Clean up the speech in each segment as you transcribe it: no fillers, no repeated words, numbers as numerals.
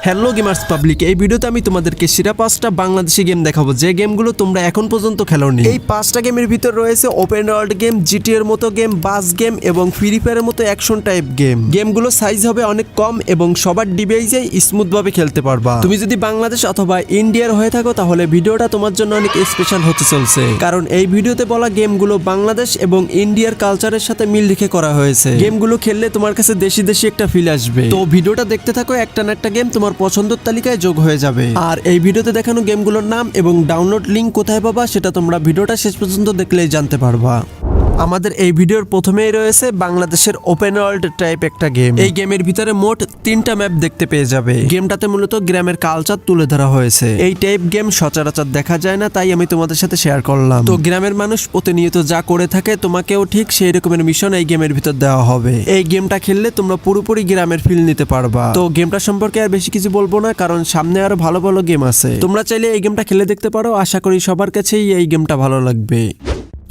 Hello gamers public, এই ভিডিওতে আমি তোমাদেরকে সেরা 5টা বাংলাদেশি গেম দেখাবো যে গেমগুলো তোমরা এখন পর্যন্ত খেলোনি। এই 5টা গেমের ভিতর রয়েছে ওপেন ওয়ার্ল্ড গেম, জিটি এর মতো গেম, বাস গেম এবং ফ্রি ফায়ারের মতো অ্যাকশন টাইপ গেম। গেমগুলো সাইজ হবে অনেক কম এবং সবার ডিভাইসে স্মুথ ভাবে খেলতে পারবা। তুমি যদি বাংলাদেশ অথবা ইন্ডিয়ার হয়ে থাকো তাহলে ভিডিওটা তোমার জন্য অনেক স্পেশাল হতে চলছে, কারণ এই ভিডিওতে বলা গেমগুলো বাংলাদেশ এবং ইন্ডিয়ার কালচারের সাথে মিল রেখে করা হয়েছে। গেমগুলো খেললে তোমার কাছে দেশি দেশি একটা ফিল আসবে। তো ভিডিওটা দেখতে থাকো, একটা না একটা গেম তোমার পছন্দের তালিকায় যোগ হয়ে যাবে। আর এই ভিডিওতে দেখানো গেমগুলোর নাম এবং ডাউনলোড লিংক কোথায় পাবা সেটা তোমরা ভিডিওটা শেষ পর্যন্ত দেখলেই জানতে পারবা। আমাদের এই ভিডিওর প্রথমেই রয়েছে বাংলাদেশের ওপেন ওয়ার্ল্ড টাইপ একটা গেম। এই গেমের ভিতরে মোট 3টা ম্যাপ দেখতে পেয়ে যাবে। গেমটাতে মূলত গ্রামের কালচার তুলে ধরা হয়েছে। এই টাইপ গেম সচরাচর দেখা যায় না, তাই আমি তোমাদের সাথে শেয়ার করলাম। তো গ্রামের মানুষ প্রতিনিয়ত যা করে থাকে তোমাকেও ঠিক সেই রকমের মিশন এই গেমের ভিতর দেওয়া হবে। এই গেমটা খেললে তোমরা পুরোপুরি গ্রামের ফিল নিতে পারবা। তো গেমটা সম্পর্কে আর বেশি কিছু বলবো না, কারণ সামনে আরো ভালো ভালো গেম আছে। তোমরা চাইলে এই গেমটা খেলে দেখতে পারো। আশা করি সবার কাছেই এই গেমটা ভালো লাগবে।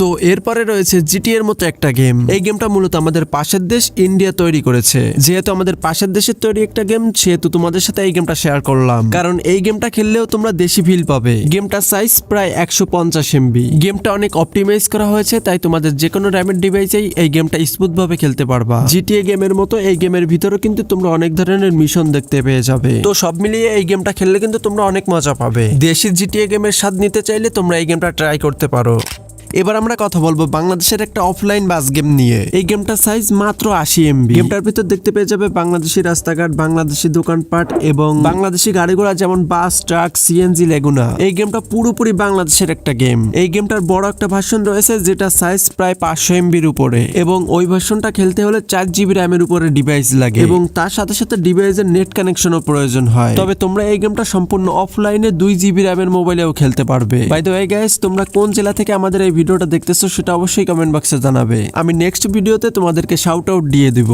তো এরপরে রয়েছে জিটি এর মতো একটা গেম। এই গেমটা মূলত আমাদের পাশের দেশ ইন্ডিয়া তৈরি করেছে। যেহেতু আমাদের পাশের দেশের তৈরি একটা গেম, সেহেতু তোমাদের সাথে এই গেমটা শেয়ার করলাম, কারণ এই গেমটা খেললেও তোমরা দেশি ফিল পাবে। গেমটার সাইজ প্রায় 150 MB। গেমটা অনেক অপটিমাইজ করা হয়েছে, তাই তোমাদের যে কোনো র্যামের ডিভাইসেই এই গেমটা স্মুথ ভাবে খেলতে পারবা। জিটিএ গেমের মতো এই গেমের ভিতরে কিন্তু তোমরা অনেক ধরনের মিশন দেখতে পেয়ে যাবে। তো সব মিলিয়ে এই গেমটা খেললে কিন্তু তোমরা অনেক মজা পাবে। দেশি জিটিএ গেমের স্বাদ নিতে চাইলে তোমরা এই গেমটা ট্রাই করতে পারো। এবার আমরা কথা বলবো বাংলাদেশের একটা অফলাইন বাস গেম নিয়ে। এই গেমটার সাইজ মাত্র 80 MB। গেমটার ভিতর দেখতে পেয়ে যাবে বাংলাদেশি রাস্তাঘাট, বাংলাদেশি দোকানপাট এবং বাংলাদেশি গাড়িঘোড়া যেমন বাস, ট্রাক, সিএনজি, লেগুনা। এই গেমটা পুরোপুরি বাংলাদেশের একটা গেম। এই গেমটার বড় একটা ভার্সন রয়েছে যেটা সাইজ প্রায় 500 MBর উপরে, এবং ওই ভার্সনটা খেলতে হলে 4 GB র্যামের উপরে ডিভাইস লাগে এবং তার সাথে সাথে ডিভাইসের নেট কানেকশনও প্রয়োজন হয়। তবে তোমরা এই গেমটা সম্পূর্ণ অফলাইনে 2 GB র্যামের মোবাইলেও খেলতে পারবে। বাই দ্য ওয়ে গাইস, তোমরা কোন জেলা থেকে আমাদের এই ভিডিওটা দেখতেছো সেটা অবশ্যই কমেন্ট বক্সে জানাবে। আমি নেক্সট ভিডিওতে তোমাদেরকে শাউট আউট দিয়ে দিব।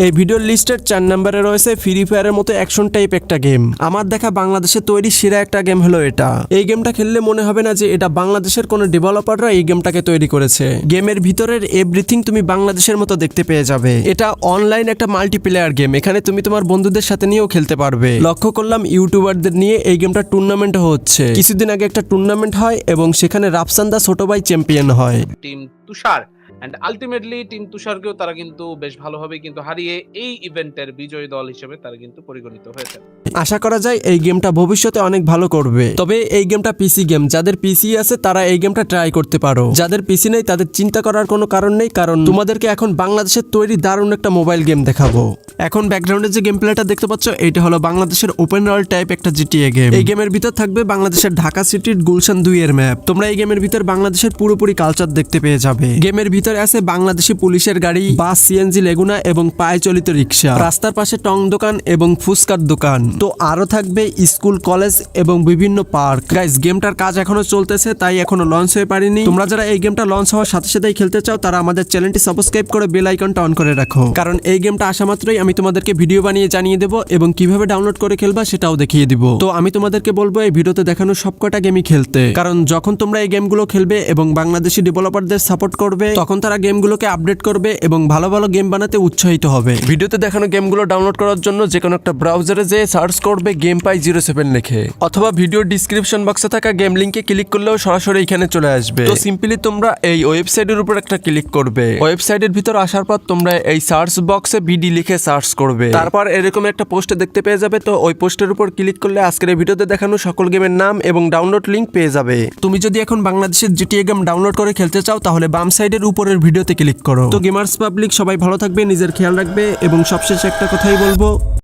এই ভিডিওর লিস্টের 4 নম্বরে রয়েছে ফ্রি ফায়ারের মতো অ্যাকশন টাইপ একটা গেম। আমার দেখা বাংলাদেশে তৈরি সেরা একটা গেম হলো এটা। এই গেমটা খেললে মনে হবে না যে এটা বাংলাদেশের কোনো ডেভেলপাররা এই গেমটাকে তৈরি করেছে। গেমের ভিতরের এভরিথিং তুমি বাংলাদেশের মতো দেখতে পেয়ে যাবে। এটা অনলাইন একটা মাল্টিপ্লেয়ার গেম। এখানে তুমি তোমার বন্ধুদের সাথে নিয়েও খেলতে পারবে। লক্ষ্য করলাম ইউটিউবারদের নিয়ে এই গেমটা টুর্নামেন্ট হচ্ছে। কিছুদিন আগে একটা টুর্নামেন্ট হয় এবং সেখানে রাফসান দা ছোট ভাই চ্যাম্পিয়ন হয়। Team Tushar and ultimately team তুষারকেও তারা কিন্তু বেশ ভালোভাবে কিন্তু হারিয়ে এই ইভেন্টের বিজয়ী দল হিসেবে তারা কিন্তু পরিগণিত হয়েছে। আশা করা যায় এই গেমটা ভবিষ্যতে অনেক ভালো করবে। তবে এই গেমটা পিসি গেম। যাদের পিসি আছে তারা এই গেমটা ট্রাই করতে পারো। যাদের পিসি নেই তাদের চিন্তা করার কোনো কারণ নেই, কারণ তোমাদেরকে এখন বাংলাদেশের তৈরি দারুণ একটা মোবাইল গেম দেখাবো। এখন ব্যাকগ্রাউন্ডে যে গেম প্লেটা দেখতে পাচ্ছ, এটা হলো বাংলাদেশের ওপেন ওয়ার্ল্ড টাইপ একটা জিটিএ গেম। এই গেমের ভিতর থাকবে বাংলাদেশের ঢাকা সিটির গুলশান 2 এর ম্যাপ। তোমরা এই গেমের ভিতর বাংলাদেশের পুরোপুরি কালচার দেখতে পেয়ে যাবে। গেমের ভিতরে আছে বাংলাদেশি পুলিশের গাড়ি, বাস, সিএনজি, লেগুনা এবং পায়ে চলিত রিক্সা। রাস্তার পাশে টং দোকান এবং ফুচকার দোকান। তো আরো থাকবে স্কুল, কলেজ এবং বিভিন্ন পার্ক। গাইস, গেমটার কাজ এখনো চলতেছে, তাই এখনো লঞ্চ হয়ে পারেনি। তোমরা যারা এই গেমটা লঞ্চ হওয়ার সাথে সাথেই খেলতে চাও তারা আমাদের চ্যানেলটি সাবস্ক্রাইব করে বেল আইকনটা অন করে রাখো, কারণ এই গেমটা আসা মাত্রই আমি তোমাদেরকে ভিডিও বানিয়ে জানিয়ে দেবো এবং কিভাবে ডাউনলোড করে খেলবা সেটাও দেখিয়ে দিব। তো আমি তোমাদেরকে বলবো এই ভিডিওতে দেখানো সবকটা গেমই খেলতে, কারণ যখন তোমরা এই গেমগুলো খেলবে এবং বাংলাদেশি ডেভেলপারদের সাপোর্ট করবে তখন তারা গেমগুলোকে আপডেট করবে এবং ভালো ভালো গেম বানাতে উৎসাহিত হবে। ভিডিওতে দেখানো গেমগুলো ডাউনলোড করার জন্য যে কোনো একটা ব্রাউজারে যেয়ে সার্চ করবে GamePy07 লিখে, অথবা ভিডিও ডিসক্রিপশন বক্সে থাকা গেম লিংকে ক্লিক করলেও সরাসরি এখানে চলে আসবে। তো সিম্পলি তোমরা এই ওয়েবসাইটের উপর একটা ক্লিক করবে। ওয়েবসাইটের ভিতর আসার পর তোমরা এই সার্চ বক্সে বিডি লিখে সার্চ করবে। তারপর এরকম একটা পোস্ট দেখতে পেয়ে যাবে। তো ওই পোস্টের উপর ক্লিক করলে আজকের এই ভিডিওতে দেখানো সকল গেমের নাম এবং ডাউনলোড লিংক পেয়ে যাবে। তুমি যদি এখন বাংলাদেশের জিটিএ গেম ডাউনলোড করে খেলতে চাও তাহলে বাম সাইডের উপরের ভিডিওতে ক্লিক করো। তো গেমার্স পাবলিক সবাই ভালো থাকবে, নিজের খেয়াল রাখবে এবং সবশেষে একটা কথাই বলবো,